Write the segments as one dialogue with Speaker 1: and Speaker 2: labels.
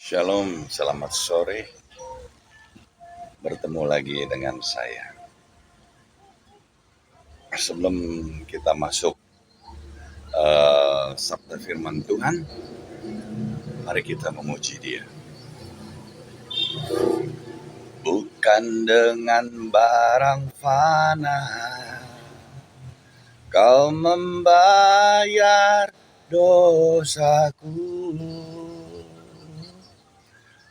Speaker 1: Shalom, selamat sore. Bertemu lagi dengan saya. Sebelum kita masuk sabda firman Tuhan, mari kita memuji Dia. Bukan dengan barang fana Kau membayar dosaku,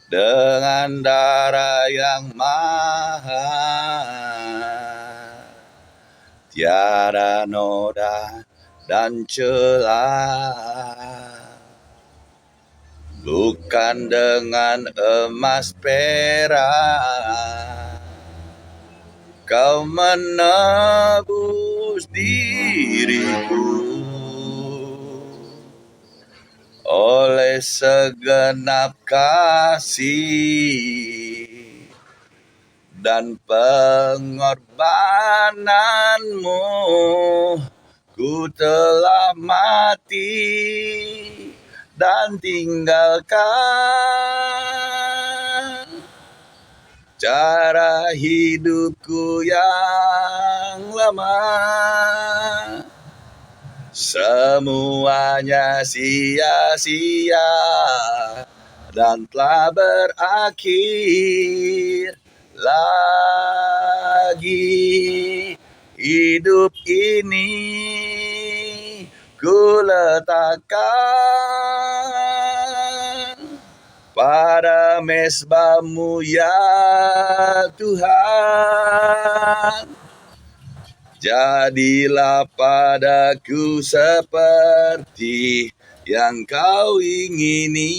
Speaker 1: dengan darah yang mahal, tiada noda dan celah. Bukan dengan emas perak Kau menebus diriku, oleh segenap kasih dan pengorbananmu, ku telah mati dan tinggalkan cara hidupku yang lama. Semuanya sia-sia dan telah berakhir. Lagi hidup ini ku letakkan pada mezbah-Mu ya Tuhan. Jadilah padaku seperti yang Kau ingini.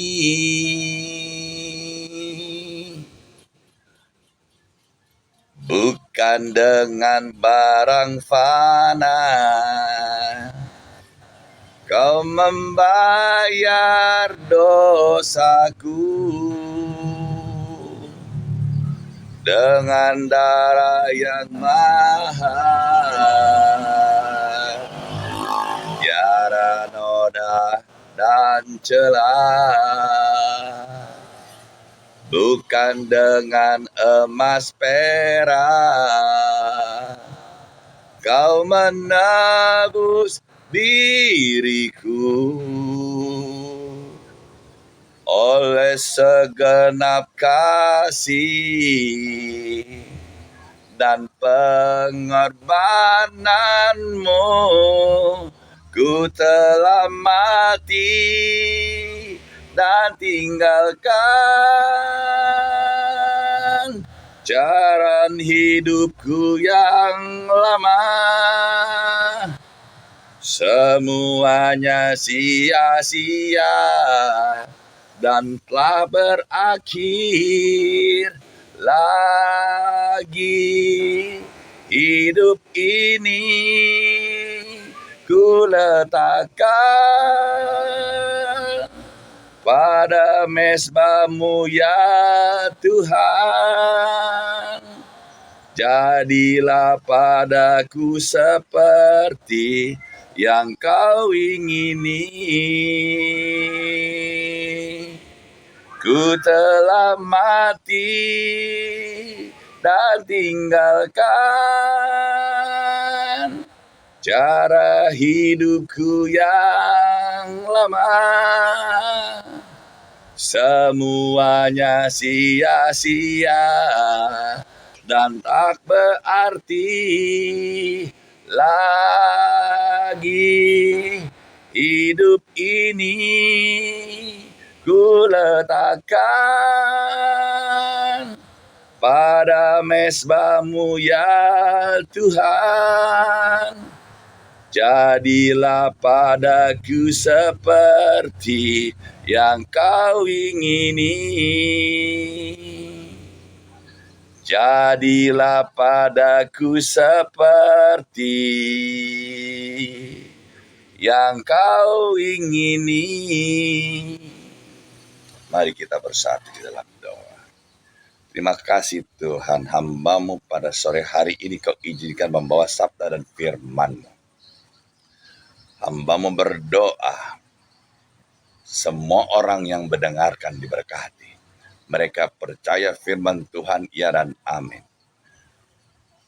Speaker 1: Bukan dengan barang fana Kau membayar dosaku, dengan darah yang mahal, tiada noda dan celah. Bukan dengan emas perak Kau menebus diriku, oleh segenap kasih dan pengorbananmu, ku telah mati dan tinggalkan jalan hidupku yang lama. Semuanya sia-sia dan telah berakhir. Lagi hidup ini ku letakkan pada mezbah-Mu ya Tuhan. Jadilah padaku seperti yang Kau ingini. Ku telah mati dan tinggalkan cara hidupku yang lama. Semuanya sia-sia dan tak berarti. Lagi hidup ini ku letakkan pada mezbah-Mu ya Tuhan. Jadilah padaku seperti yang Kau ingini. Jadilah padaku seperti yang Kau ingini. Mari kita bersatu di dalam doa. Terima kasih Tuhan, hamba-Mu pada sore hari ini Kau izinkan membawa sabda dan firman-Mu. Hamba-Mu berdoa, Semua orang yang mendengarkan diberkati. Mereka percaya firman Tuhan, ya dan amin.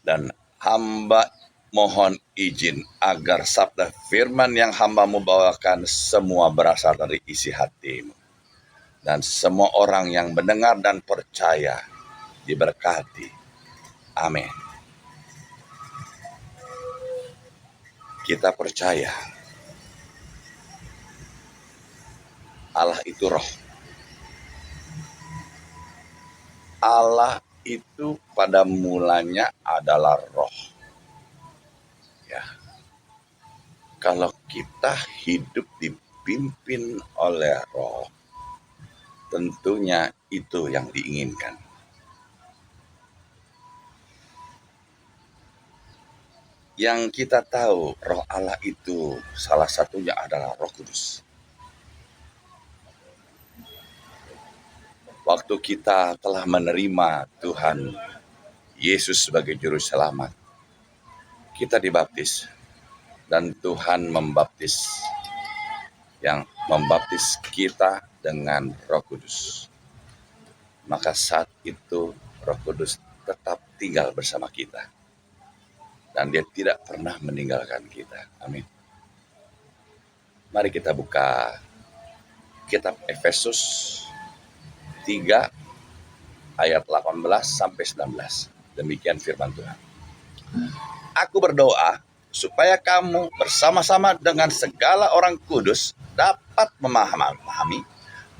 Speaker 1: Dan hamba mohon izin agar sabda firman yang hambamu bawakan semua berasal dari isi hatimu. Dan semua orang yang mendengar dan percaya diberkati. Amin. Kita percaya Allah itu roh. Allah itu pada mulanya adalah roh. Ya. Kalau kita hidup dipimpin oleh roh, tentunya itu yang diinginkan. Yang kita tahu roh Allah itu salah satunya adalah Roh Kudus. Waktu kita telah menerima Tuhan Yesus sebagai juru selamat, kita dibaptis dan Tuhan membaptis kita dengan Roh Kudus. Maka saat itu Roh Kudus tetap tinggal bersama kita. Dan dia tidak pernah meninggalkan kita. Amin. Mari kita buka kitab Efesus 3 ayat 18 sampai 19. Demikian firman Tuhan. Aku berdoa supaya kamu bersama-sama dengan segala orang kudus dapat memahami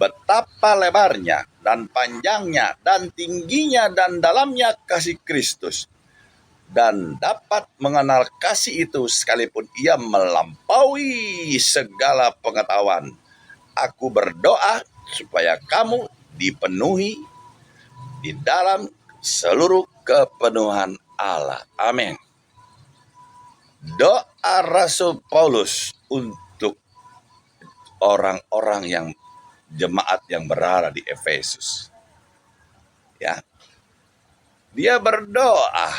Speaker 1: betapa lebarnya dan panjangnya dan tingginya dan dalamnya kasih Kristus, dan dapat mengenal kasih itu sekalipun ia melampaui segala pengetahuan. Aku berdoa supaya kamu dipenuhi di dalam seluruh kepenuhan Allah. Amin. Doa Rasul Paulus untuk orang-orang yang jemaat yang berada di Efesus. Ya. Dia berdoa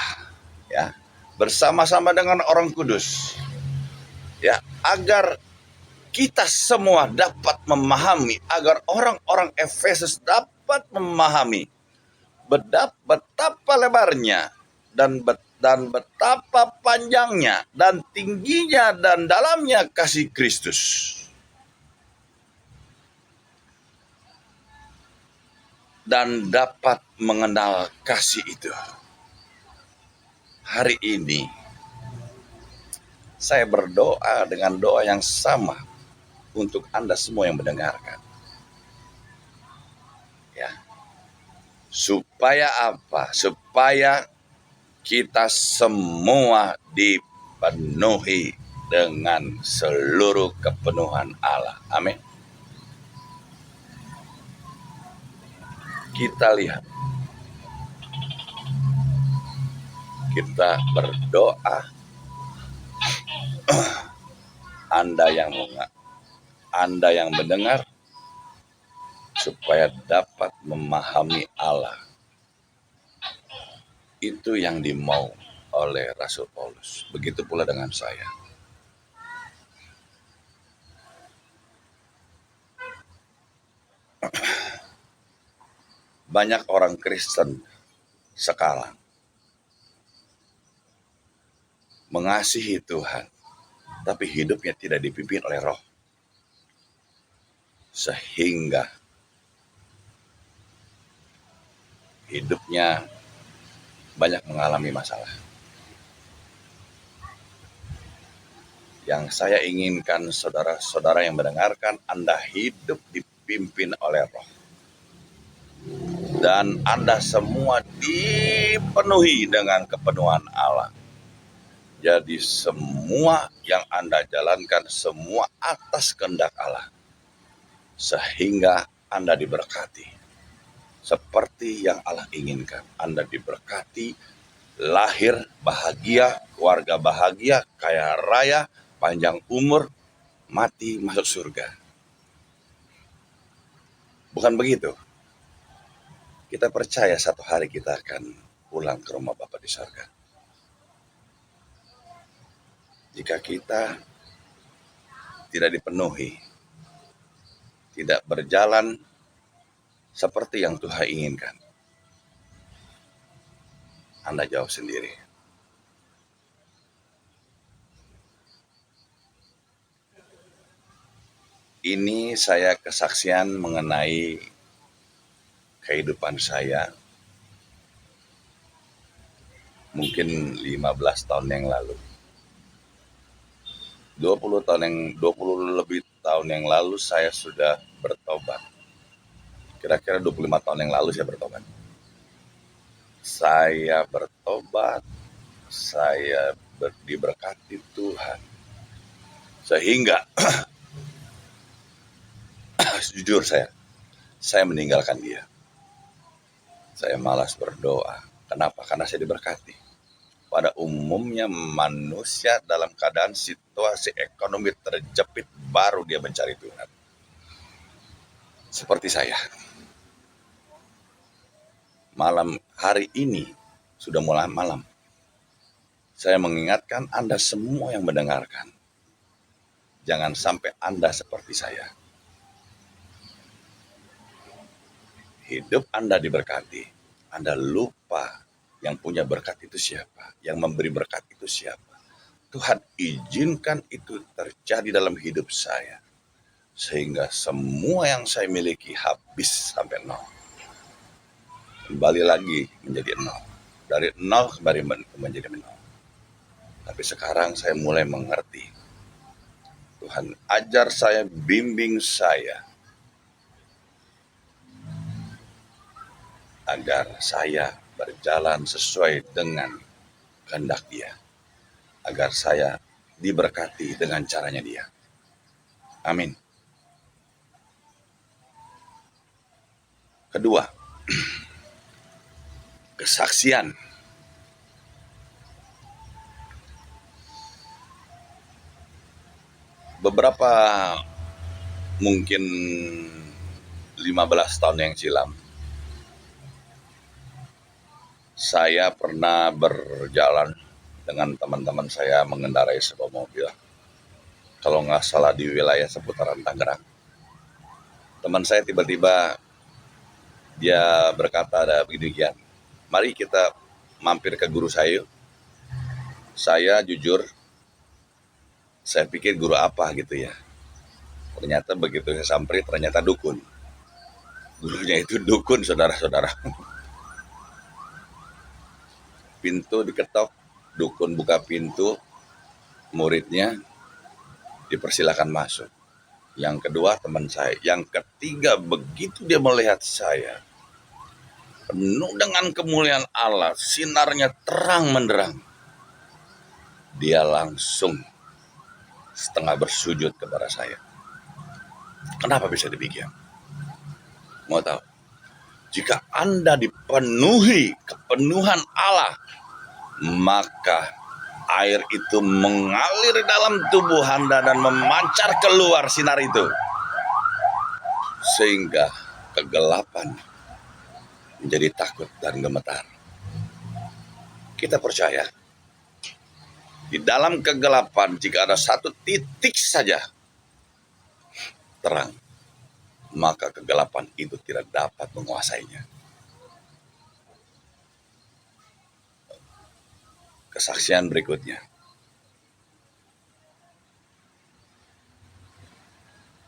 Speaker 1: ya bersama-sama dengan orang kudus ya agar kita semua dapat memahami, agar orang-orang Efesus dapat memahami betapa lebarnya dan betapa panjangnya dan tingginya dan dalamnya kasih Kristus, dan dapat mengenal kasih itu. Hari ini saya berdoa dengan doa yang sama untuk Anda semua yang mendengarkan. Ya. Supaya apa? Supaya kita semua dipenuhi dengan seluruh kepenuhan Allah. Amin. Kita lihat. Kita berdoa. Anda yang mendengar, supaya dapat memahami Allah. Itu yang dimau oleh Rasul Paulus. Begitu pula dengan saya. Banyak orang Kristen sekarang mengasihi Tuhan, tapi hidupnya tidak dipimpin oleh roh. Sehingga hidupnya banyak mengalami masalah. Yang saya inginkan saudara-saudara yang mendengarkan, Anda hidup dipimpin oleh roh. Dan Anda semua dipenuhi dengan kepenuhan Allah. Jadi semua yang Anda jalankan semua atas kehendak Allah. Sehingga Anda diberkati. Seperti yang Allah inginkan. Anda diberkati, lahir bahagia, keluarga bahagia, kaya raya, panjang umur, mati masuk surga. Bukan begitu? Kita percaya satu hari kita akan pulang ke rumah Bapa di surga. Jika kita tidak dipenuhi, tidak berjalan seperti yang Tuhan inginkan? Anda jawab sendiri. Ini saya kesaksian mengenai kehidupan saya mungkin 15 tahun yang lalu. 20 lebih tahun yang lalu saya sudah bertobat. Kira-kira 25 tahun yang lalu saya bertobat. Saya bertobat, saya diberkati Tuhan. Sehingga jujur saya meninggalkan dia. Saya malas berdoa. Kenapa? Karena saya diberkati. Pada umumnya manusia dalam keadaan situasi ekonomi terjepit baru dia mencari Tuhan. Seperti saya. Malam hari ini sudah mulai malam. Saya mengingatkan Anda semua yang mendengarkan. Jangan sampai Anda seperti saya. Hidup Anda diberkati. Anda lupa yang punya berkat itu siapa, yang memberi berkat itu siapa. Tuhan izinkan itu terjadi dalam hidup saya, sehingga semua yang saya miliki habis sampai nol. Kembali lagi menjadi nol. Dari nol kembali menjadi nol. Tapi sekarang saya mulai mengerti. Tuhan ajar saya, bimbing saya, agar saya berjalan sesuai dengan kehendak Dia, agar saya diberkati dengan caranya Dia. Amin. Kedua, kesaksian. Beberapa mungkin 15 tahun yang silam, saya pernah berjalan dengan teman-teman saya mengendarai sebuah mobil. Kalau nggak salah di wilayah seputaran Tangerang. Teman saya tiba-tiba dia berkata ada begini, mari kita mampir ke guru saya. Saya jujur, saya pikir guru apa gitu ya. Ternyata begitu saya sampai, ternyata dukun. Gurunya itu dukun, saudara-saudara. Pintu diketok, dukun buka pintu, muridnya dipersilakan masuk. Yang kedua teman saya. Yang ketiga begitu dia melihat saya, penuh dengan kemuliaan Allah, sinarnya terang menderang, dia langsung setengah bersujud kepada saya. Kenapa bisa demikian? Mau tahu? Jika Anda dipenuhi kepenuhan Allah, maka air itu mengalir dalam tubuh Anda dan memancar keluar sinar itu. Sehingga kegelapan menjadi takut dan gemetar. Kita percaya, di dalam kegelapan jika ada satu titik saja terang, maka kegelapan itu tidak dapat menguasainya. Kesaksian berikutnya.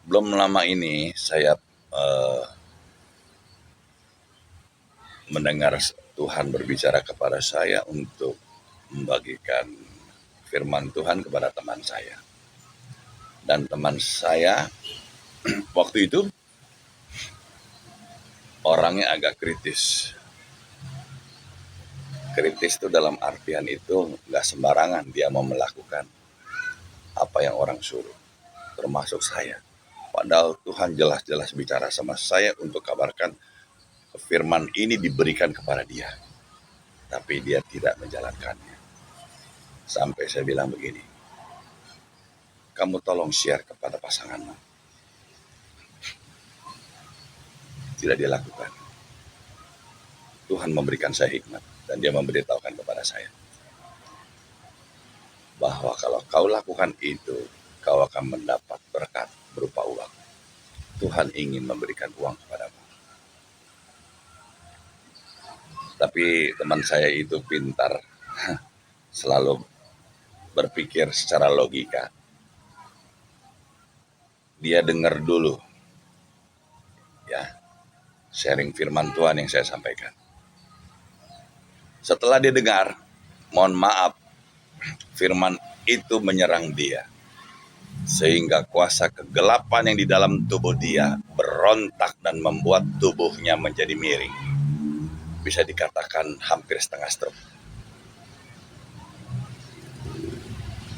Speaker 1: Belum lama ini saya mendengar Tuhan berbicara kepada saya untuk membagikan firman Tuhan kepada teman saya. Dan teman saya waktu itu orangnya agak kritis. Kritis itu dalam artian itu nggak sembarangan dia mau melakukan apa yang orang suruh, termasuk saya. Padahal Tuhan jelas-jelas bicara sama saya untuk kabarkan firman ini diberikan kepada dia. Tapi dia tidak menjalankannya. Sampai saya bilang begini, kamu tolong share kepada pasanganmu. Tidak dilakukan. Tuhan memberikan saya hikmat dan dia memberitahukan kepada saya bahwa kalau kau lakukan itu, kau akan mendapat berkat berupa uang. Tuhan ingin memberikan uang kepadamu. Tapi teman saya itu pintar, selalu berpikir secara logika. Dia dengar dulu ya sharing firman Tuhan yang saya sampaikan. Setelah dia dengar, mohon maaf, firman itu menyerang dia. Sehingga kuasa kegelapan yang di dalam tubuh dia berontak dan membuat tubuhnya menjadi miring. Bisa dikatakan hampir setengah stroke.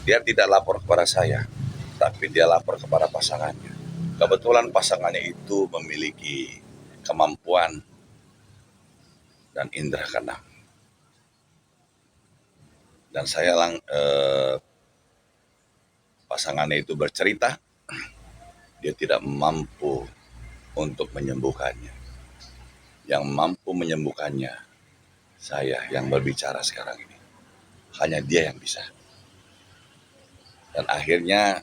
Speaker 1: Dia tidak lapor kepada saya, tapi dia lapor kepada pasangannya. Kebetulan pasangannya itu memiliki kemampuan dan indera keenam. Dan saya pasangannya itu bercerita, dia tidak mampu untuk menyembuhkannya. Yang mampu menyembuhkannya, saya yang berbicara sekarang ini. Hanya dia yang bisa. Dan akhirnya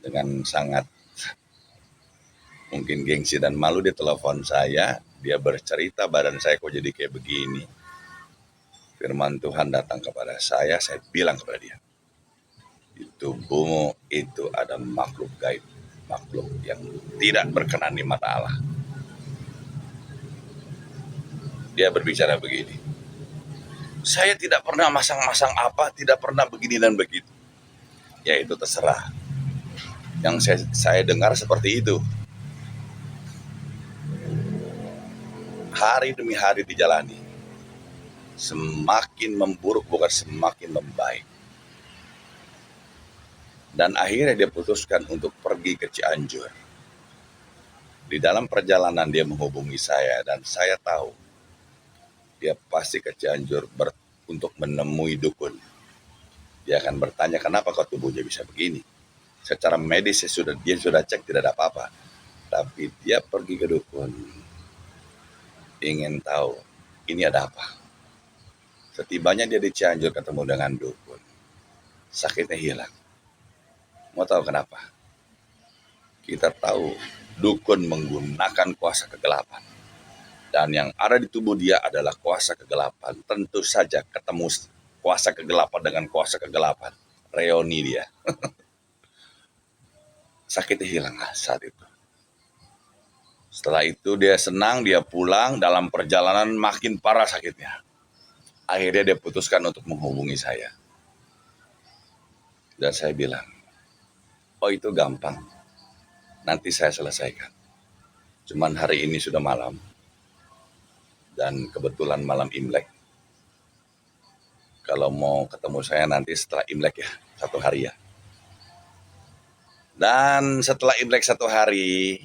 Speaker 1: dengan sangat mungkin gengsi dan malu dia telepon saya, dia bercerita badan saya kok jadi kayak begini. Firman Tuhan datang kepada saya bilang kepada dia, di tubuhmu itu ada makhluk gaib, makhluk yang tidak berkenan di mata Allah. Dia berbicara begini, saya tidak pernah masang-masang apa, tidak pernah begini dan begitu. Ya itu terserah. Yang saya dengar seperti itu. Hari demi hari dijalani. Semakin memburuk bukan semakin membaik. Dan akhirnya dia putuskan untuk pergi ke Cianjur. Di dalam perjalanan dia menghubungi saya dan saya tahu dia pasti ke Cianjur untuk menemui dukun. Dia akan bertanya kenapa kok tubuhnya bisa begini. Secara medis dia sudah cek tidak ada apa-apa. Tapi dia pergi ke dukun. Ingin tahu ini ada apa. Setibanya dia di Cianjur ketemu dengan dukun. Sakitnya hilang. Mau tahu kenapa? Kita tahu dukun menggunakan kuasa kegelapan. Dan yang ada di tubuh dia adalah kuasa kegelapan. Tentu saja ketemu kuasa kegelapan dengan kuasa kegelapan. Reoni dia. Sakitnya hilang saat itu. Setelah itu dia senang, dia pulang. Dalam perjalanan makin parah sakitnya. Akhirnya dia putuskan untuk menghubungi saya. Dan saya bilang, oh itu gampang. Nanti saya selesaikan. Cuman hari ini sudah malam. Dan kebetulan malam Imlek. Kalau mau ketemu saya nanti setelah Imlek ya. 1 hari ya. Dan setelah Imlek 1 hari,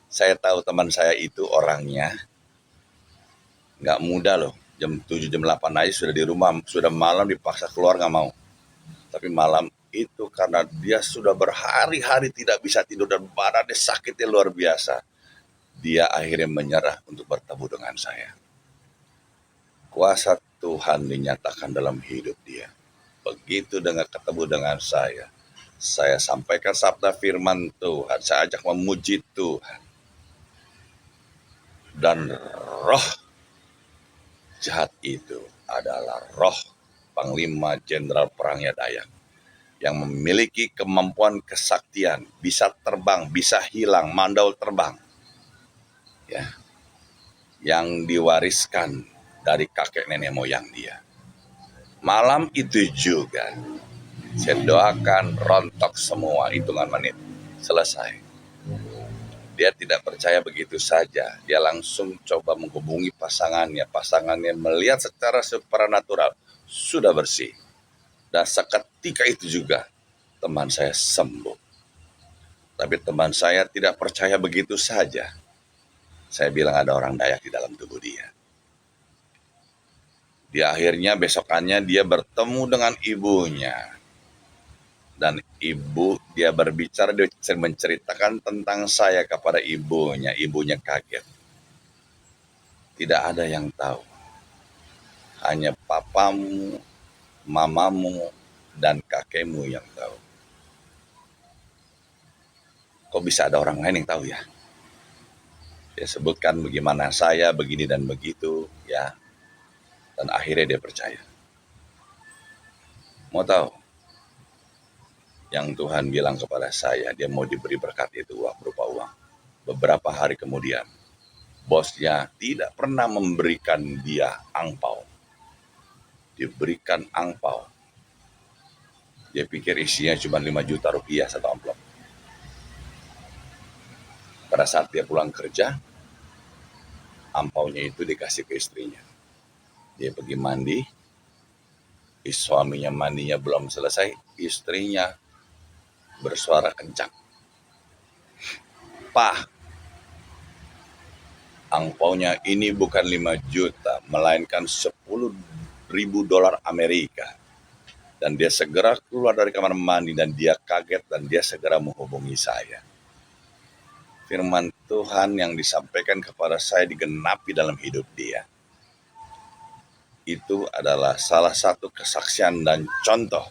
Speaker 1: saya tahu teman saya itu orangnya nggak mudah loh. Jam 7, jam 8 aja sudah di rumah, sudah malam dipaksa keluar nggak mau. Tapi malam itu karena dia sudah berhari-hari tidak bisa tidur dan badannya sakitnya luar biasa. Dia akhirnya menyerah untuk bertemu dengan saya. Kuasa Tuhan dinyatakan dalam hidup dia. Begitu dengan ketemu dengan saya sampaikan sabda firman Tuhan, saya ajak memuji Tuhan. Dan roh jahat itu adalah roh Panglima Jenderal Perangnya Dayak yang memiliki kemampuan kesaktian, bisa terbang, bisa hilang, mandau terbang. Ya. Yang diwariskan dari kakek nenek moyang dia. Malam itu juga saya doakan rontok semua hitungan menit. Selesai. Dia tidak percaya begitu saja. Dia langsung coba menghubungi pasangannya. Pasangannya melihat secara supranatural sudah bersih. Dan seketika itu juga teman saya sembuh. Tapi teman saya tidak percaya begitu saja. Saya bilang ada orang Dayak di dalam tubuh dia. Dia akhirnya besokannya dia bertemu dengan ibunya. Dan dia berbicara, dia menceritakan tentang saya kepada ibunya. Ibunya kaget. Tidak ada yang tahu. Hanya papamu, mamamu, dan kakekmu yang tahu. Kok bisa ada orang lain yang tahu ya? Dia sebutkan bagaimana saya begini dan begitu ya. Dan akhirnya dia percaya. Mau tahu? Yang Tuhan bilang kepada saya, dia mau diberi berkat itu berupa uang. Beberapa hari kemudian, bosnya tidak pernah memberikan dia angpau. Diberikan angpau. Dia pikir isinya cuma 5 juta rupiah satu amplop. Pada saat dia pulang kerja, ampaunya itu dikasih ke istrinya. Dia pergi mandi, suaminya mandinya belum selesai, istrinya bersuara kencang. "Pak, angpaunya ini bukan 5 juta, melainkan 10.000 dolar Amerika. Dan dia segera keluar dari kamar mandi dan dia kaget dan dia segera menghubungi saya. Firman Tuhan yang disampaikan kepada saya digenapi dalam hidup dia. Itu adalah salah satu kesaksian dan contoh.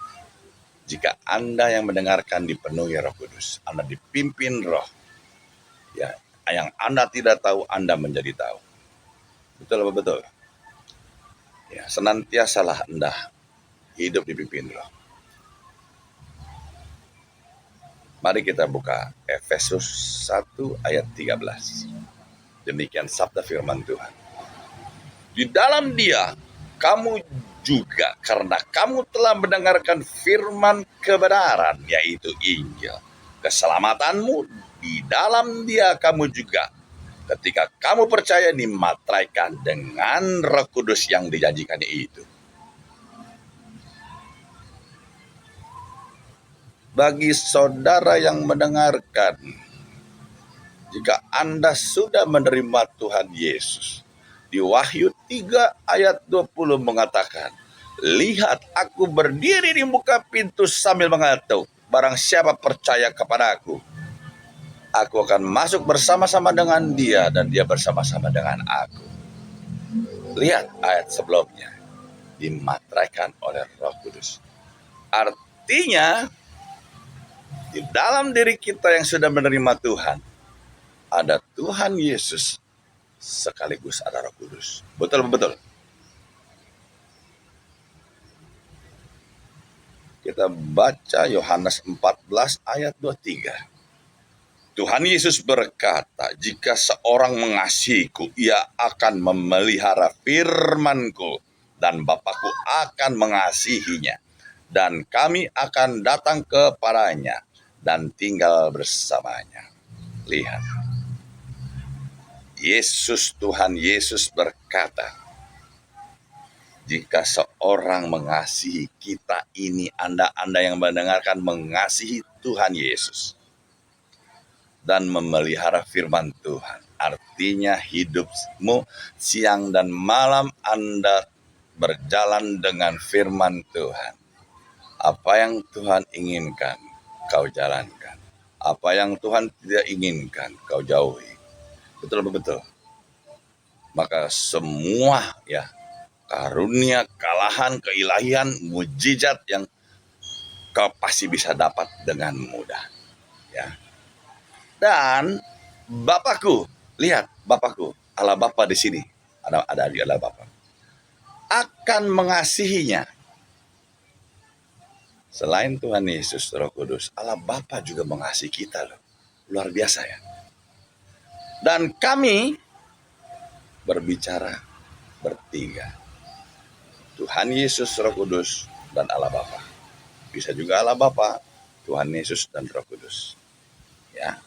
Speaker 1: Jika Anda yang mendengarkan dipenuhi Roh Kudus, Anda dipimpin Roh. Ya, yang Anda tidak tahu, Anda menjadi tahu. Betul apa betul? Ya, senantiasalah Anda hidup dipimpin Roh. Mari kita buka Efesus 1 ayat 13. Demikian sabda firman Tuhan. Di dalam Dia, kamu juga karena kamu telah mendengarkan firman kebenaran, yaitu Injil. Keselamatanmu di dalam Dia kamu juga. Ketika kamu percaya dimateraikan dengan Roh Kudus yang dijanjikan itu. Bagi saudara yang mendengarkan, jika Anda sudah menerima Tuhan Yesus, di Wahyu 3 ayat 20 mengatakan, "Lihat, aku berdiri di muka pintu sambil mengetuk. Barang siapa percaya kepadaku, aku akan masuk bersama-sama dengan dia dan dia bersama-sama dengan aku." Lihat ayat sebelumnya, dimateraikan oleh Roh Kudus. Artinya, di dalam diri kita yang sudah menerima Tuhan, ada Tuhan Yesus sekaligus ada Roh Kudus. Betul betul. Kita baca Yohanes 14 ayat 23. Tuhan Yesus berkata, "Jika seorang mengasihiku, ia akan memelihara firman-Ku, dan Bapa-Ku akan mengasihinya, dan kami akan datang kepadanya dan tinggal bersamanya." Lihat, Tuhan Yesus berkata, jika seorang mengasihi kita ini, Anda yang mendengarkan mengasihi Tuhan Yesus dan memelihara firman Tuhan. Artinya hidupmu siang dan malam Anda berjalan dengan firman Tuhan. Apa yang Tuhan inginkan, kau jalankan. Apa yang Tuhan tidak inginkan, kau jauhi. Betul. Maka semua karunia, kalahan, keilahian, mujizat yang kau pasti bisa dapat dengan mudah. Ya. Dan Bapakku, lihat Bapakku, Allah Bapa di sini, ada di Allah Bapa, akan mengasihinya. Selain Tuhan Yesus, Roh Kudus, Allah Bapa juga mengasihi kita loh. Luar biasa ya. Dan kami berbicara bertiga. Tuhan Yesus, Roh Kudus, dan Allah Bapa. Bisa juga Allah Bapa, Tuhan Yesus, dan Roh Kudus. Ya.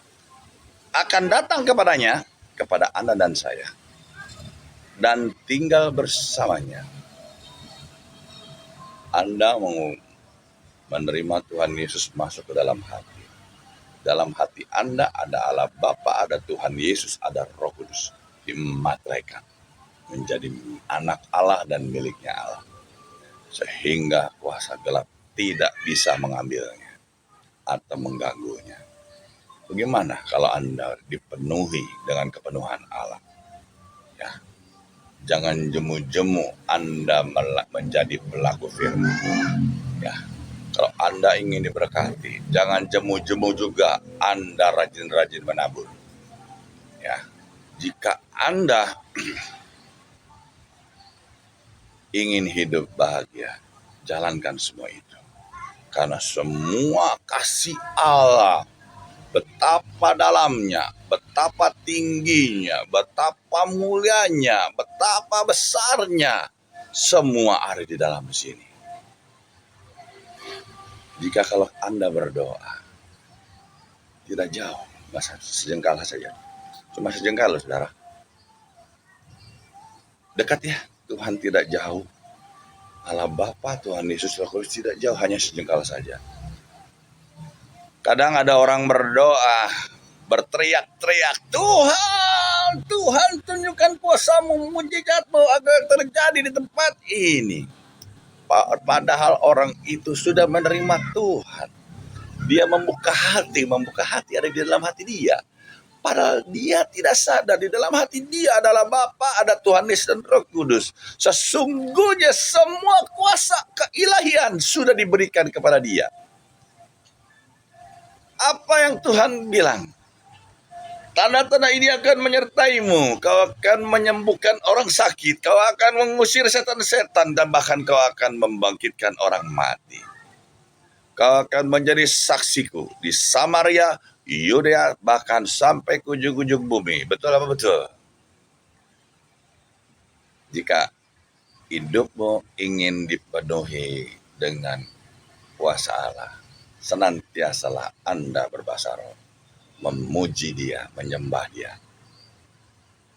Speaker 1: Akan datang kepadanya, kepada Anda dan saya, dan tinggal bersamanya. Anda mau menerima Tuhan Yesus masuk ke dalam hati. Dalam hati Anda ada Allah Bapa, ada Tuhan Yesus, ada Roh Kudus. Dimateraikan menjadi anak Allah dan miliknya Allah. Sehingga kuasa gelap tidak bisa mengambilnya atau mengganggunya. Bagaimana kalau Anda dipenuhi dengan kepenuhan Allah? Ya. Jangan jemu-jemu Anda menjadi pelaku firman. Ya. Kalau Anda ingin diberkati, jangan jemu-jemu juga Anda rajin-rajin menabur. Ya, jika Anda ingin hidup bahagia, jalankan semua itu. Karena semua kasih Allah, betapa dalamnya, betapa tingginya, betapa mulianya, betapa besarnya, semua ada di dalam sini. Jika kalau Anda berdoa, tidak jauh, sejengkal saja. Cuma sejengkal, saudara. Dekat ya, Tuhan tidak jauh. Allah Bapa, Tuhan Yesus Kristus tidak jauh, hanya sejengkal saja. Kadang ada orang berdoa, berteriak-teriak, Tuhan, Tuhan tunjukkan kuasa-Mu, mujizat-Mu agar terjadi di tempat ini. Padahal orang itu sudah menerima Tuhan. Dia membuka hati ada di dalam hati dia. Padahal dia tidak sadar di dalam hati dia adalah Bapa, ada Tuhan Yesus dan Roh Kudus. Sesungguhnya semua kuasa keilahian sudah diberikan kepada dia. Apa yang Tuhan bilang? Tanda-tanda ini akan menyertaimu. Kau akan menyembuhkan orang sakit. Kau akan mengusir setan-setan. Dan bahkan kau akan membangkitkan orang mati. Kau akan menjadi saksiku di Samaria, Yudea, bahkan sampai ke ujung-ujung bumi. Betul apa betul? Jika hidupmu ingin dipenuhi dengan kuasa Allah, senantiasalah Anda berbahasa roh, memuji Dia, menyembah Dia.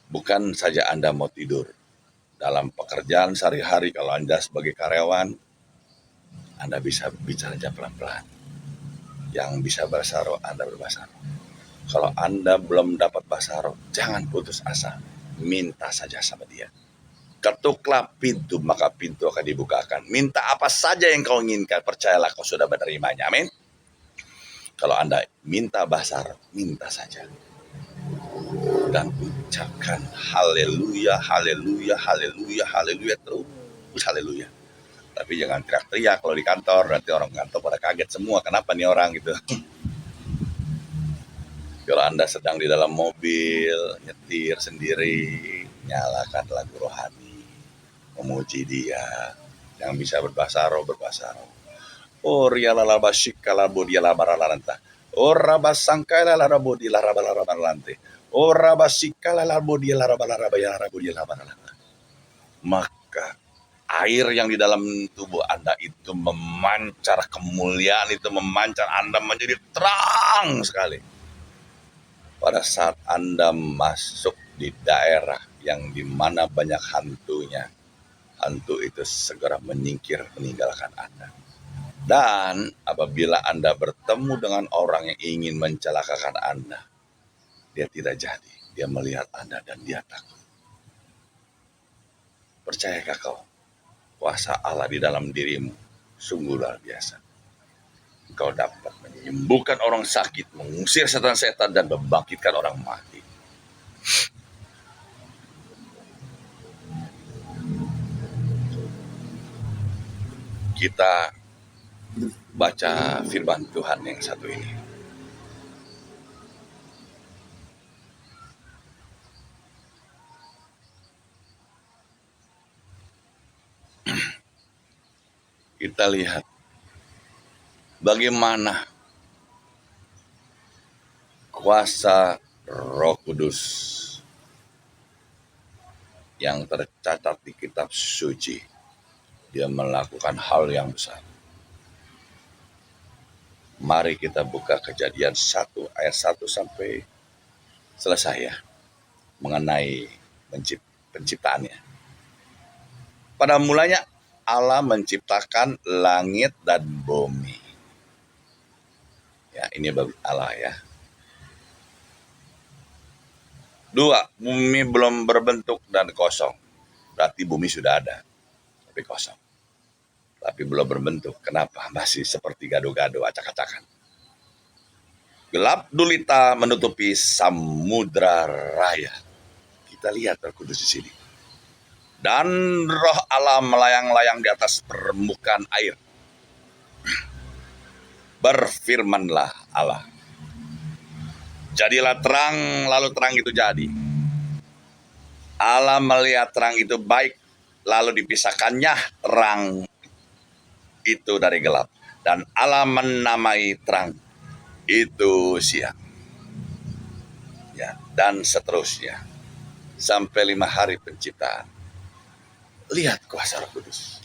Speaker 1: Bukan saja Anda mau tidur. Dalam pekerjaan sehari-hari, kalau Anda sebagai karyawan, Anda bisa bicara aja pelan-pelan. Yang bisa bahasa roh, Anda berbahasa roh. Kalau Anda belum dapat bahasa roh, jangan putus asa. Minta saja sama Dia. Ketuklah pintu, maka pintu akan dibukakan. Minta apa saja yang kau inginkan, percayalah kau sudah menerimanya. Amin. Kalau Anda minta bahasa roh, minta saja. Dan ucapkan haleluya, haleluya, haleluya, haleluya terus, haleluya. Tapi jangan teriak-teriak kalau di kantor, nanti orang kantor pada kaget semua, kenapa nih orang gitu. Kalau Anda sedang di dalam mobil, nyetir sendiri, nyalakan lagu rohani, memuji Dia. Yang bisa berbahasa roh, berbahasa roh. Oh rialala basyikala budiala baralalanta. Oh rabasangkala larabudila rabalarabalante. Oh rabasikala larabudila rabalarabayarabudiala baralanta. Maka air yang di dalam tubuh Anda itu memancar kemuliaan, itu memancar, Anda menjadi terang sekali. Pada saat Anda masuk di daerah yang dimana banyak hantunya, hantu itu segera menyingkir meninggalkan Anda. Dan apabila Anda bertemu dengan orang yang ingin mencelakakan Anda, dia tidak jadi. Dia melihat Anda dan dia takut. Percayakah kau? Kuasa Allah di dalam dirimu sungguh luar biasa. Engkau dapat menyembuhkan orang sakit, mengusir setan-setan, dan membangkitkan orang mati. Kita baca firman Tuhan yang satu ini. Kita lihat bagaimana kuasa Roh Kudus yang tercatat di kitab suci. Dia melakukan hal yang besar. Mari kita buka Kejadian 1 ayat 1 sampai selesai ya, mengenai penciptaannya. Pada mulanya Allah menciptakan langit dan bumi. Ya, ini Allah ya. 2, bumi belum berbentuk dan kosong. Berarti bumi sudah ada, tapi kosong. Tapi belum berbentuk. Kenapa? Masih seperti gado-gado, acak-acakan. Gelap gulita menutupi samudra raya. Kita lihat Roh Kudus di sini. Dan Roh Allah melayang-layang di atas permukaan air. berfirmanlah Allah. Jadilah terang, lalu terang itu jadi. Allah melihat terang itu baik, lalu dipisahkannya terang itu dari gelap. Dan Allah menamai terang itu siang. Ya, dan seterusnya. Sampai 5 hari penciptaan. Lihat kuasa Roh Kudus.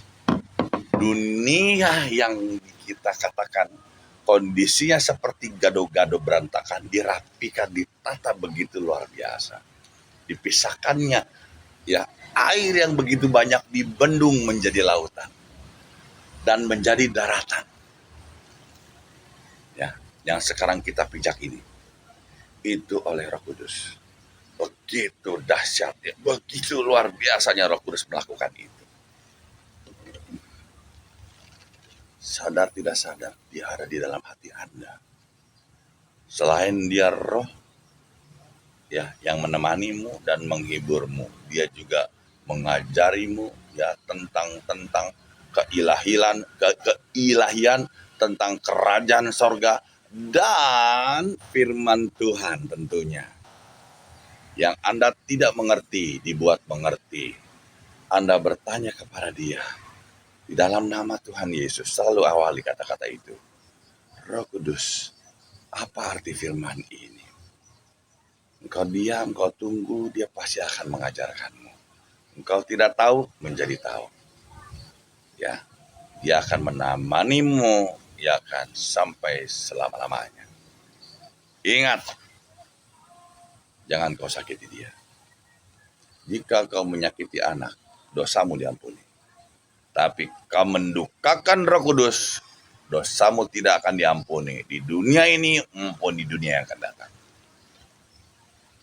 Speaker 1: Dunia yang kita katakan kondisinya seperti gado-gado berantakan, dirapikan, ditata begitu luar biasa. Dipisahkannya, ya, air yang begitu banyak dibendung menjadi lautan dan menjadi daratan. Ya, yang sekarang kita pijak ini, itu oleh Roh Kudus. Begitu dahsyatnya, begitu luar biasanya Roh Kudus melakukan itu. Sadar tidak sadar, dia ada di dalam hati Anda. Selain dia roh, ya, yang menemanimu dan menghiburmu, dia juga mengajarimu, ya, tentang keilahian, tentang kerajaan sorga dan firman Tuhan tentunya. Yang Anda tidak mengerti, dibuat mengerti. Anda bertanya kepada dia. Di dalam nama Tuhan Yesus, selalu awali kata-kata itu. Roh Kudus, apa arti firman ini? Engkau diam, engkau tunggu, dia pasti akan mengajarkanmu. Engkau tidak tahu, menjadi tahu. Ya, dia akan menemanimu, ya kan, sampai selama-lamanya. Ingat, jangan kau sakiti dia. Jika kau menyakiti anak, dosamu diampuni. Tapi kau mendukakan Roh Kudus, dosamu tidak akan diampuni di dunia ini maupun di dunia yang akan datang.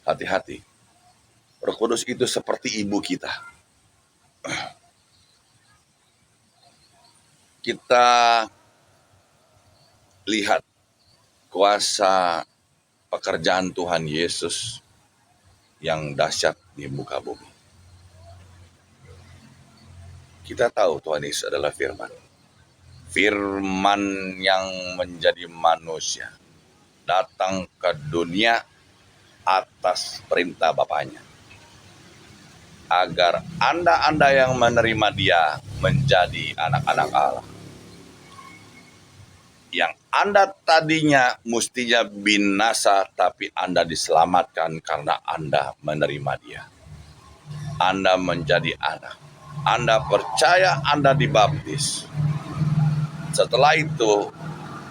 Speaker 1: Hati-hati. Roh Kudus itu seperti ibu kita. Kita lihat kuasa pekerjaan Tuhan Yesus yang dahsyat di muka bumi. Kita tahu Tuhan Yesus adalah firman. Firman yang menjadi manusia. Datang ke dunia atas perintah Bapaknya. Agar Anda yang menerima dia menjadi anak-anak Allah. Yang Anda tadinya mestinya binasa, tapi Anda diselamatkan karena Anda menerima dia. Anda menjadi anak. Anda percaya, Anda dibaptis. Setelah itu,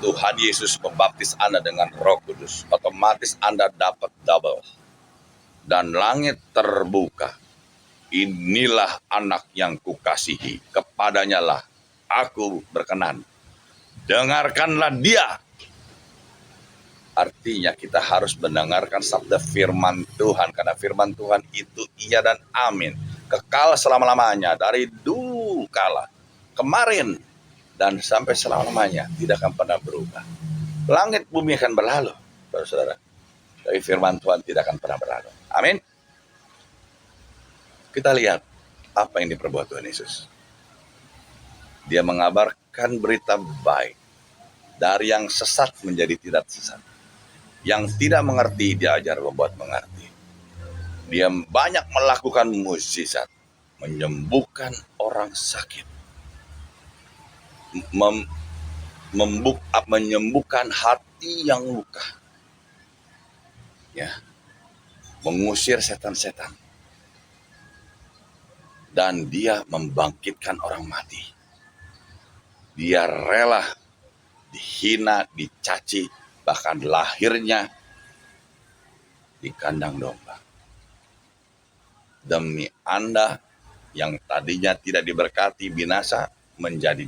Speaker 1: Tuhan Yesus membaptis Anda dengan Roh Kudus. Otomatis Anda dapat double. Dan langit terbuka. Inilah anak yang kukasihi. Kepadanya lah aku berkenan. Dengarkanlah dia. Artinya kita harus mendengarkan sabda firman Tuhan. Karena firman Tuhan itu iya dan amin. Kekal selama-lamanya. Dari dulu kala, kemarin, dan sampai selama-lamanya. Tidak akan pernah berubah. Langit bumi akan berlalu, saudara. Tapi firman Tuhan tidak akan pernah berlalu. Amin. Kita lihat apa yang diperbuat Tuhan Yesus. Dia mengabarkan berita baik. Dari yang sesat menjadi tidak sesat. Yang tidak mengerti diajar membuat mengerti. Dia banyak melakukan mukjizat, menyembuhkan orang sakit, menyembuhkan hati yang luka, ya, mengusir setan-setan, dan dia membangkitkan orang mati. Dia rela dihina, dicaci, bahkan lahirnya di kandang domba. Demi Anda yang tadinya tidak diberkati binasa menjadi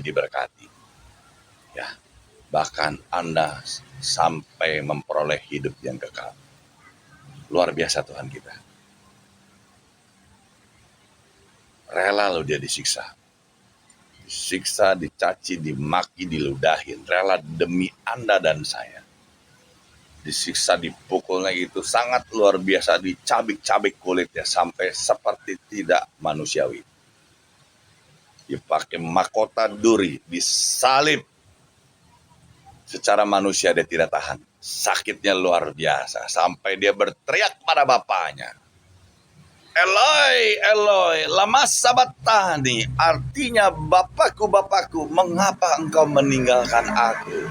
Speaker 1: diberkati. Ya, bahkan Anda sampai memperoleh hidup yang kekal. Luar biasa Tuhan kita. Rela loh dia disiksa. Disiksa, dicaci, dimaki, diludahin. Rela demi Anda dan saya. Disiksa, dipukulnya itu sangat luar biasa, dicabik-cabik kulitnya sampai seperti tidak manusiawi. Dipakai mahkota duri, disalib, Secara manusia dia tidak tahan. Sakitnya luar biasa. Sampai dia berteriak pada bapaknya. Eloi, Eloi, lama sabachthani. Artinya, Bapakku, Bapakku, mengapa engkau meninggalkan aku?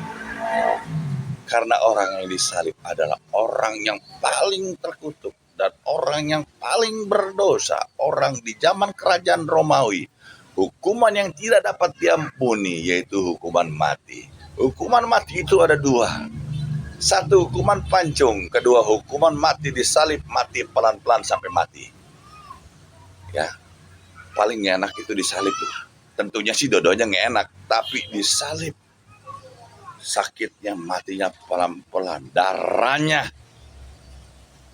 Speaker 1: Karena orang yang disalib adalah orang yang paling terkutuk dan orang yang paling berdosa. Orang di zaman kerajaan Romawi. Hukuman yang tidak dapat diampuni, yaitu hukuman mati. Hukuman mati itu ada dua. Satu, hukuman pancung. Kedua, hukuman mati disalib, mati pelan-pelan sampai mati. Ya, paling enak itu disalib. Tentunya sih dodonya nggak enak, tapi disalib. Sakitnya, matinya pelan-pelan. Darahnya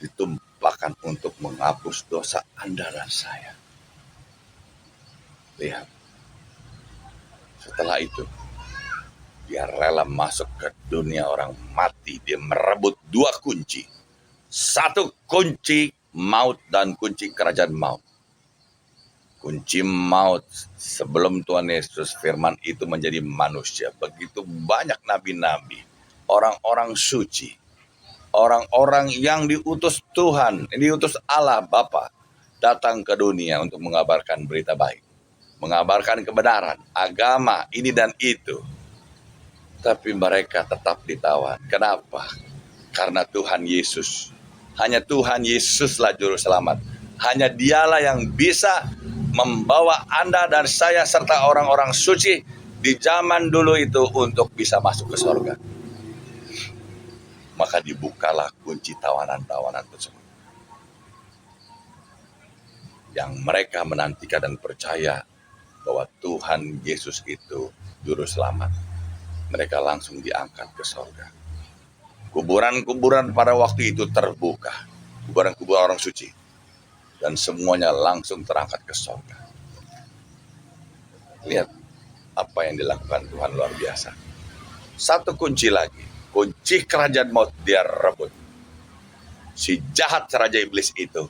Speaker 1: ditumpahkan untuk menghapus dosa Anda dan saya. Lihat. Setelah itu, dia rela masuk ke dunia orang mati. Dia merebut dua kunci. Satu kunci maut dan kunci kerajaan maut. Kunci maut sebelum Tuhan Yesus firman itu menjadi manusia. Begitu banyak nabi-nabi, orang-orang suci, orang-orang yang diutus Tuhan, diutus Allah Bapa, datang ke dunia untuk mengabarkan berita baik, mengabarkan kebenaran, agama, ini dan itu. Tapi mereka tetap ditawan. Kenapa? Karena Tuhan Yesus. Hanya Tuhan Yesuslah juru selamat. Hanya dialah yang bisa membawa Anda dan saya serta orang-orang suci di zaman dulu itu untuk bisa masuk ke surga. Maka dibukalah kunci tawanan-tawanan tersebut. Yang mereka menantikan dan percaya bahwa Tuhan Yesus itu juru selamat. Mereka langsung diangkat ke surga. Kuburan-kuburan pada waktu itu terbuka. Kuburan-kuburan orang suci. Dan semuanya langsung terangkat ke surga. Lihat apa yang dilakukan Tuhan luar biasa. Satu kunci lagi. Kunci kerajaan maut dia rebut. Si jahat Raja Iblis itu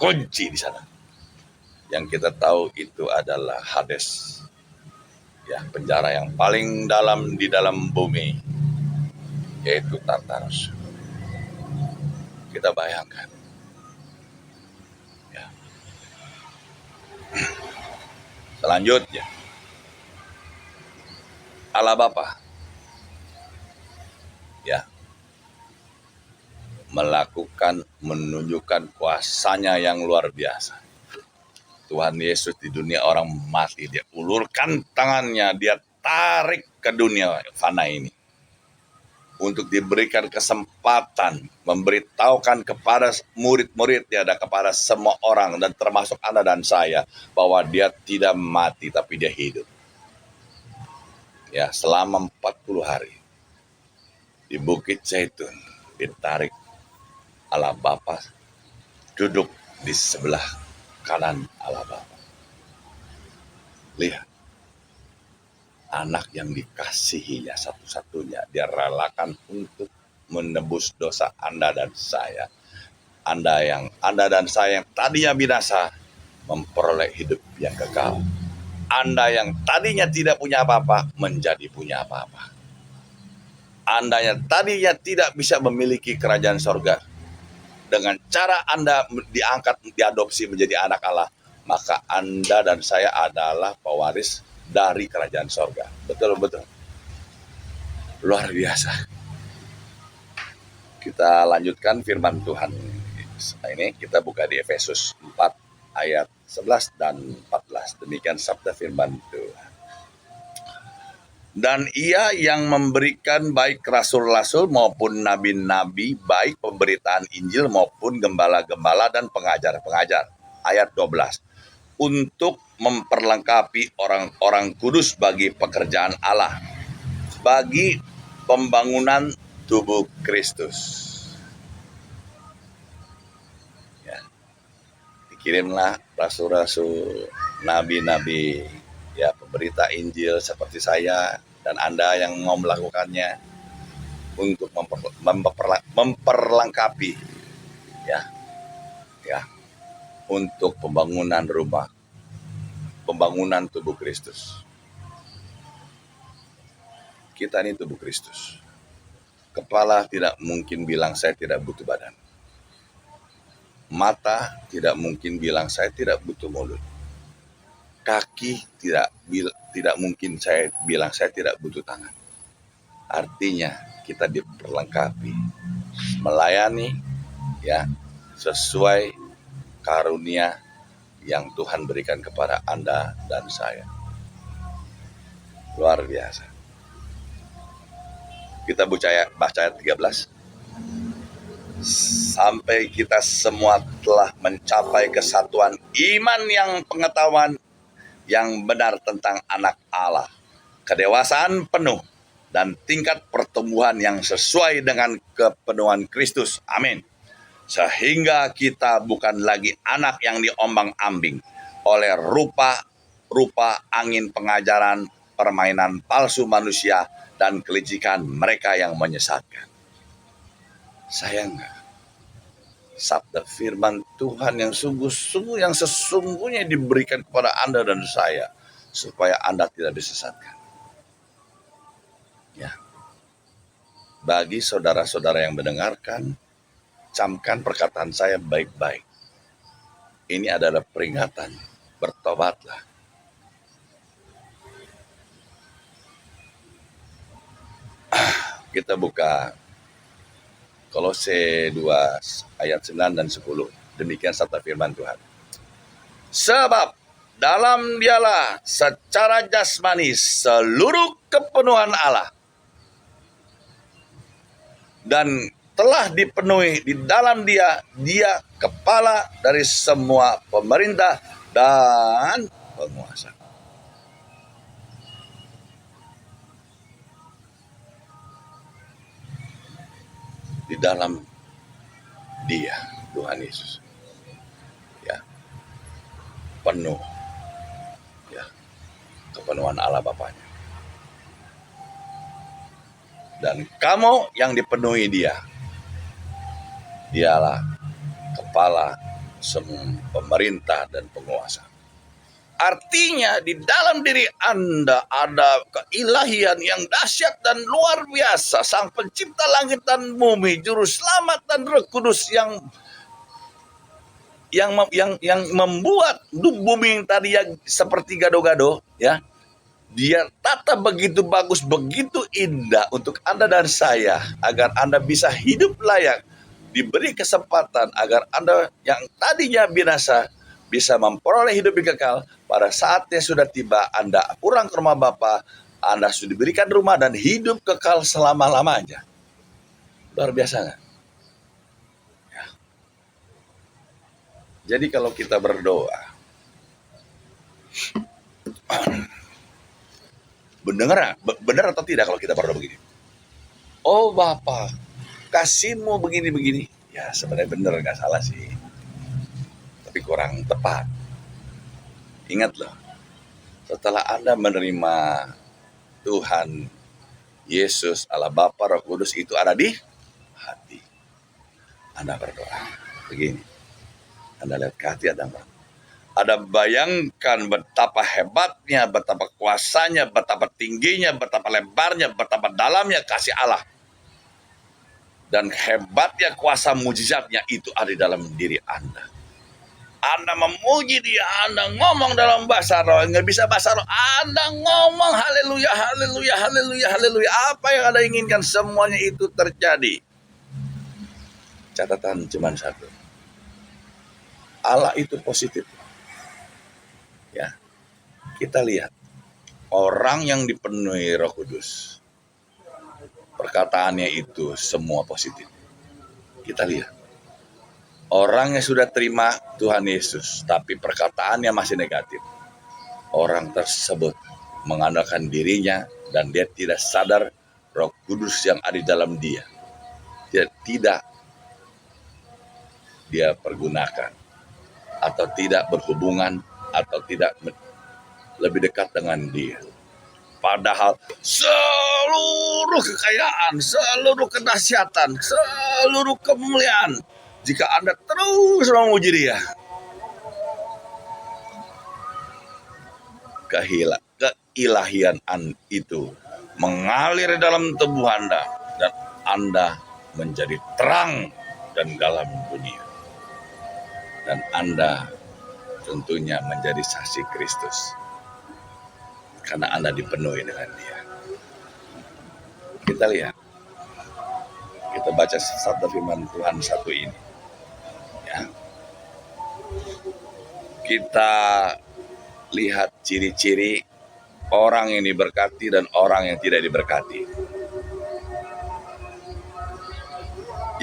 Speaker 1: kunci di sana. Yang kita tahu itu adalah Hades. Ya, penjara yang paling dalam di dalam bumi, yaitu Tartarus. Kita bayangkan. Ya. Selanjutnya, Allah Bapa, ya, menunjukkan kuasanya yang luar biasa. Tuhan Yesus di dunia orang mati, dia ulurkan tangannya, dia tarik ke dunia fana ini. Untuk diberikan kesempatan, memberitahukan kepada murid-muridnya dan kepada semua orang, dan termasuk Anda dan saya, bahwa dia tidak mati, tapi dia hidup. Ya, selama 40 hari. Di Bukit Zaitun, ditarik Allah Bapa, duduk di sebelah kanan Allah Bapa. Lihat, anak yang dikasihinya satu-satunya, dia relakan untuk menebus dosa Anda dan saya. Anda dan saya yang tadinya binasa, memperoleh hidup yang kekal. Anda yang tadinya tidak punya apa-apa, menjadi punya apa-apa. Anda yang tadinya tidak bisa memiliki kerajaan sorga, dengan cara Anda diangkat, diadopsi menjadi anak Allah, maka Anda dan saya adalah pewaris dari kerajaan sorga. Betul-betul. Luar biasa. Kita lanjutkan firman Tuhan. Ini kita buka di Efesus 4 ayat 11 dan 14. Demikian sabda firman Tuhan. Dan ia yang memberikan baik rasul-rasul maupun nabi-nabi, baik pemberitaan Injil maupun gembala-gembala dan pengajar-pengajar. Ayat 12. Untuk memperlengkapi orang-orang kudus bagi pekerjaan Allah, bagi pembangunan tubuh Kristus. Ya. Dikirimlah rasul-rasul, nabi-nabi, ya, pemberita Injil seperti saya dan Anda yang mau melakukannya, untuk memperlengkapi, ya, untuk pembangunan rumah, pembangunan tubuh Kristus. Kita ini tubuh Kristus. Kepala tidak mungkin bilang saya tidak butuh badan. Mata tidak mungkin bilang saya tidak butuh mulut. Kaki tidak mungkin saya bilang saya tidak butuh tangan. Artinya kita diperlengkapi melayani ya sesuai karunia yang Tuhan berikan kepada Anda dan saya. Luar biasa. Kita baca ayat 13. Sampai kita semua telah mencapai kesatuan iman yang pengetahuan yang benar tentang anak Allah, kedewasaan penuh, dan tingkat pertumbuhan yang sesuai dengan kepenuhan Kristus. Amin. Sehingga kita bukan lagi anak yang diombang-ambing oleh rupa angin pengajaran, permainan palsu manusia, dan kelicikan mereka yang menyesatkan. Sayang nggak? Sabda firman Tuhan yang sungguh-sungguh, yang sesungguhnya diberikan kepada Anda dan saya, supaya Anda tidak disesatkan. Ya. Bagi saudara-saudara yang mendengarkan, camkan perkataan saya baik-baik. Ini adalah peringatan, bertobatlah. Kita buka Kolose 2 ayat 9 dan 10. Demikian sabda firman Tuhan. Sebab dalam dialah secara jasmani seluruh kepenuhan Allah, dan telah dipenuhi di dalam dia kepala dari semua pemerintah dan penguasa. Di dalam dia, Tuhan Yesus, ya, penuh, ya, kepenuhan Allah Bapanya. Dan kamu yang dipenuhi dia, dialah kepala semua pemerintah dan penguasa. Artinya di dalam diri Anda ada keilahian yang dahsyat dan luar biasa. Sang pencipta langit dan bumi, juru selamat dan Roh Kudus yang membuat bumi yang tadi yang seperti gado-gado, ya. Dia tata begitu bagus, begitu indah untuk Anda dan saya, agar Anda bisa hidup layak, diberi kesempatan agar Anda yang tadinya binasa bisa memperoleh hidup yang kekal. Pada saatnya sudah tiba, Anda pulang ke rumah Bapa, Anda sudah diberikan rumah dan hidup kekal selama-lamanya. Luar biasa nggak? Ya. Jadi kalau kita berdoa, benar atau tidak kalau kita berdoa begini? Oh Bapa, kasih-Mu begini-begini. Ya sebenarnya benar, nggak salah sih, tapi kurang tepat. Ingat loh, setelah Anda menerima Tuhan Yesus, Allah Bapa, Roh Kudus itu ada di hati. Anda berdoa begini, Anda lihat ke hati Anda bayangkan betapa hebatnya, betapa kuasanya, betapa tingginya, betapa lebarnya, betapa dalamnya kasih Allah. Dan hebatnya kuasa mujizatnya itu ada di dalam diri Anda. Anda memuji dia, Anda ngomong dalam bahasa roh, nggak bisa bahasa roh, Anda ngomong haleluya, haleluya, haleluya, haleluya. Apa yang Anda inginkan semuanya itu terjadi. Catatan cuma satu, Allah itu positif. Ya, kita lihat orang yang dipenuhi Roh Kudus, perkataannya itu semua positif. Kita lihat orang yang sudah terima Tuhan Yesus, tapi perkataannya masih negatif. Orang tersebut mengandalkan dirinya dan dia tidak sadar Roh Kudus yang ada di dalam dia. Tidak dia pergunakan atau tidak berhubungan atau tidak lebih dekat dengan dia. Padahal seluruh kekayaan, seluruh kedahsyatan, seluruh kemuliaan, jika Anda terus memuji dia, keilahian itu mengalir dalam tubuh Anda, dan Anda menjadi terang dan dalam dunia. Dan Anda tentunya menjadi saksi Kristus, karena Anda dipenuhi dengan Dia. Kita lihat, kita baca sabda firman Tuhan satu ini. Ya. Kita lihat ciri-ciri orang yang diberkati dan orang yang tidak diberkati.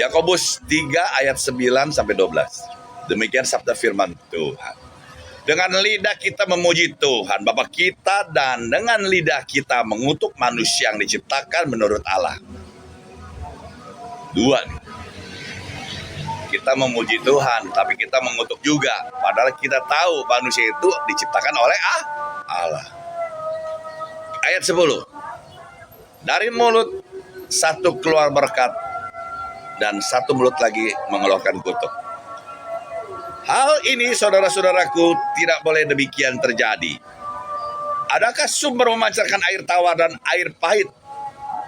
Speaker 1: Yakobus 3 ayat 9 sampai 12. Demikian sabda firman Tuhan. Dengan lidah kita memuji Tuhan Bapa kita, dan dengan lidah kita mengutuk manusia yang diciptakan menurut Allah. Dua nih. Kita memuji Tuhan, tapi kita mengutuk juga. Padahal kita tahu manusia itu diciptakan oleh Allah. Ayat 10. Dari mulut satu keluar berkat, dan satu mulut lagi mengeluarkan kutuk. Hal ini, saudara-saudaraku, tidak boleh demikian terjadi. Adakah sumber memancarkan air tawar dan air pahit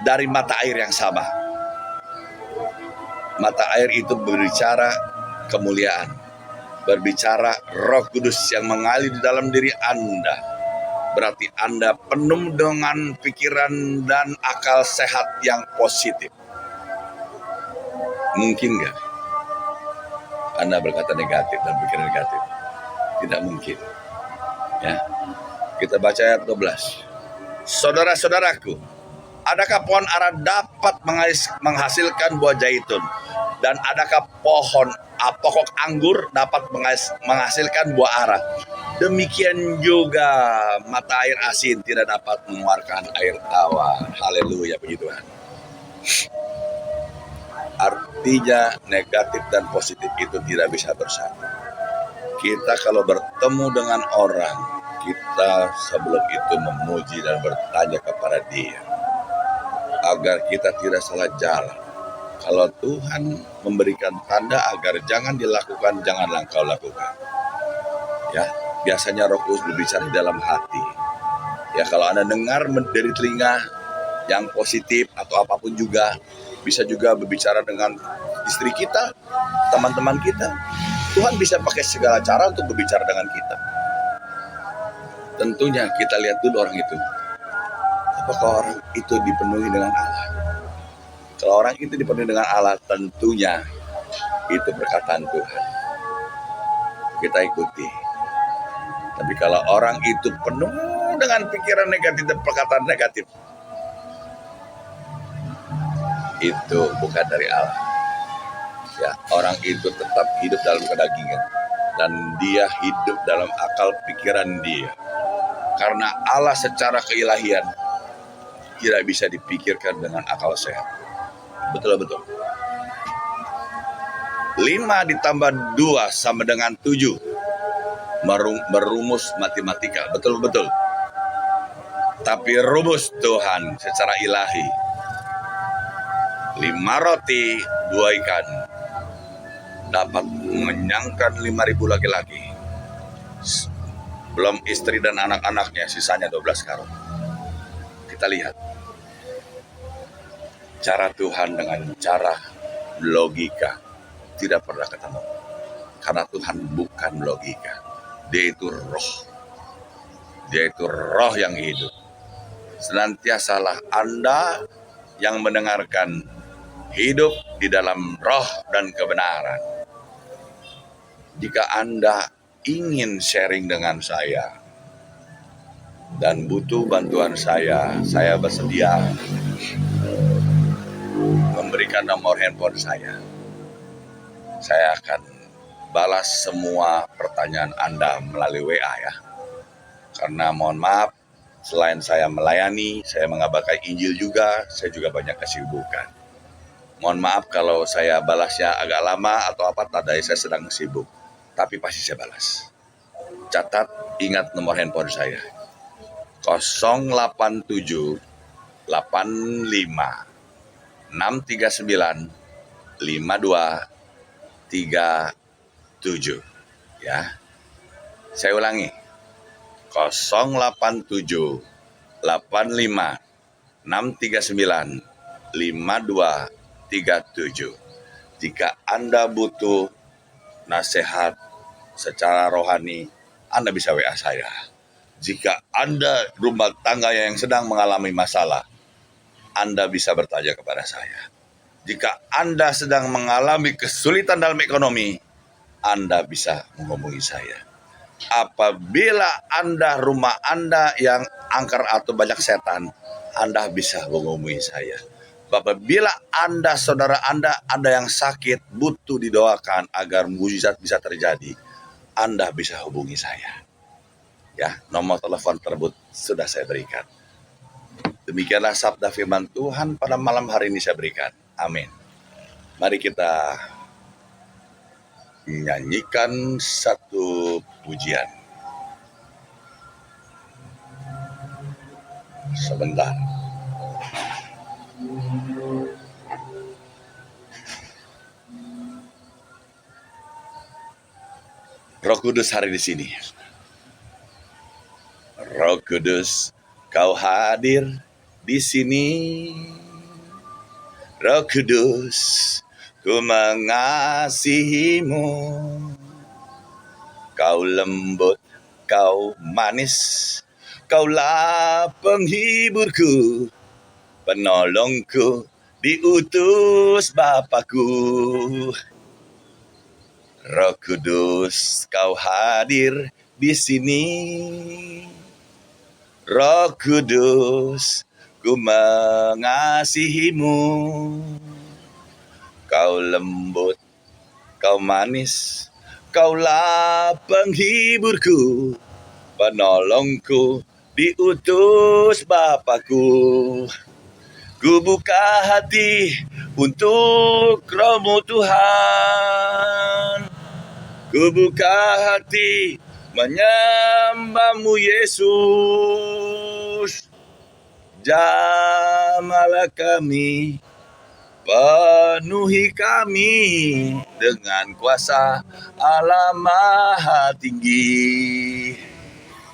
Speaker 1: dari mata air yang sama? Mata air itu berbicara kemuliaan, berbicara Roh Kudus yang mengalir di dalam diri Anda. Berarti Anda penuh dengan pikiran dan akal sehat yang positif. Mungkin nggak Anda berkata negatif dan pikiran negatif? Tidak mungkin. Ya, kita baca ayat 12. Saudara-saudaraku, adakah pohon ara dapat menghasilkan buah zaitun? Dan adakah pokok anggur dapat menghasilkan buah ara? Demikian juga mata air asin tidak dapat mengeluarkan air tawar. Haleluya, puji Tuhan. Artinya negatif dan positif itu tidak bisa bersatu. Kita kalau bertemu dengan orang, kita sebelum itu memuji dan bertanya kepada Dia, agar kita tidak salah jalan. Kalau Tuhan memberikan tanda agar jangan dilakukan, janganlah engkau lakukan. Ya, biasanya Roh Kudus berbicara di dalam hati. Ya, kalau Anda dengar dari telinga yang positif atau apapun juga, bisa juga berbicara dengan istri kita, teman-teman kita. Tuhan bisa pakai segala cara untuk berbicara dengan kita. Tentunya kita lihat dulu orang itu. Apakah orang itu dipenuhi dengan Allah? Kalau orang itu dipenuhi dengan Allah, tentunya itu perkataan Tuhan. Kita ikuti. Tapi kalau orang itu penuh dengan pikiran negatif dan perkataan negatif, itu bukan dari Allah. Ya, orang itu tetap hidup dalam kedagingan, dan dia hidup dalam akal pikiran dia. Karena Allah secara keilahian tidak bisa dipikirkan dengan akal sehat. Betul-betul. 5 ditambah 2 sama dengan 7. Merumus matematika. Betul-betul. Tapi rumus Tuhan secara ilahi. 5 roti, 2 ikan dapat mengenyangkan 5.000 laki-laki. Belum istri dan anak-anaknya, sisanya 12 karung. Kita lihat cara Tuhan dengan cara logika tidak pernah ketemu. Karena Tuhan bukan logika. Dia itu roh. Dia itu roh yang hidup. Senantiasalah Anda yang mendengarkan hidup di dalam roh dan kebenaran. Jika Anda ingin sharing dengan saya dan butuh bantuan saya bersedia memberikan nomor handphone saya. Saya akan balas semua pertanyaan Anda melalui WA ya. Karena mohon maaf, selain saya melayani, saya mengabarkan Injil juga, saya juga banyak kesibukan. Mohon maaf kalau saya balasnya agak lama atau apa, tadi saya sedang sibuk. Tapi pasti saya balas. Catat, ingat nomor handphone saya. 087 85 639 5237 ya. Saya ulangi. 087 85 639 5237. Jika Anda butuh nasihat secara rohani, Anda bisa WA saya. Jika Anda rumah tangga yang sedang mengalami masalah, Anda bisa bertanya kepada saya. Jika Anda sedang mengalami kesulitan dalam ekonomi, Anda bisa menghubungi saya. Apabila rumah Anda yang angker atau banyak setan, Anda bisa menghubungi saya. Apabila saudara Anda ada yang sakit, butuh didoakan agar mukjizat bisa terjadi, Anda bisa hubungi saya. Ya, nomor telepon tersebut sudah saya berikan. Demikianlah sabda firman Tuhan pada malam hari ini saya berikan. Amin. Mari kita menyanyikan satu pujian. Sebentar. Roh Kudus hari di sini. Roh Kudus, Kau hadir di sini. Roh Kudus, ku mengasihimu. Kau lembut, kau manis, kaulah penghiburku, penolongku, diutus Bapakku. Roh Kudus, Kau hadir di sini. Roh Kudus, ku mengasihimu. Kau lembut, kau manis, kaulah penghiburku, penolongku, diutus Bapakku. Ku buka hati untuk Roh-Mu Tuhan. Ku buka hati menyembah-Mu Yesus. Jamahlah kami, penuhi kami dengan kuasa Allah Maha Tinggi.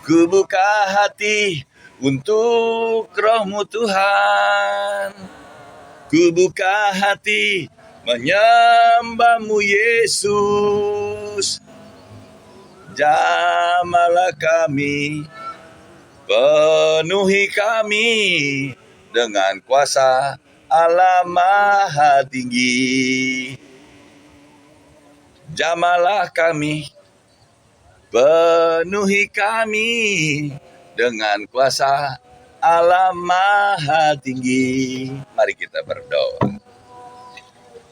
Speaker 1: Ku buka hati untuk Roh-Mu Tuhan. Ku buka hati menyembah-Mu Yesus. Jamahlah kami, penuhi kami dengan kuasa Allah Maha Tinggi. Jamahlah kami, penuhi kami dengan kuasa Allah Maha Tinggi. Mari kita berdoa.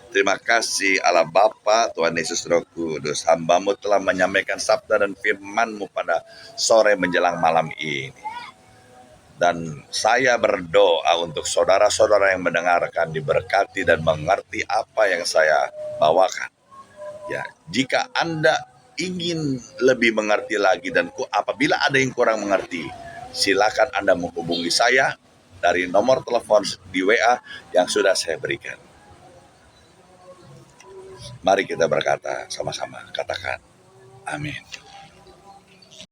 Speaker 1: Terima kasih Allah Bapa, Tuhan Yesus Roh Kudus. Hamba-Mu telah menyampaikan sabda dan firman-Mu pada sore menjelang malam ini. Dan saya berdoa untuk saudara-saudara yang mendengarkan, diberkati dan mengerti apa yang saya bawakan. Ya, jika Anda ingin lebih mengerti lagi dan apabila ada yang kurang mengerti, silakan Anda menghubungi saya dari nomor telepon di WA yang sudah saya berikan. Mari kita berkata sama-sama, katakan amin.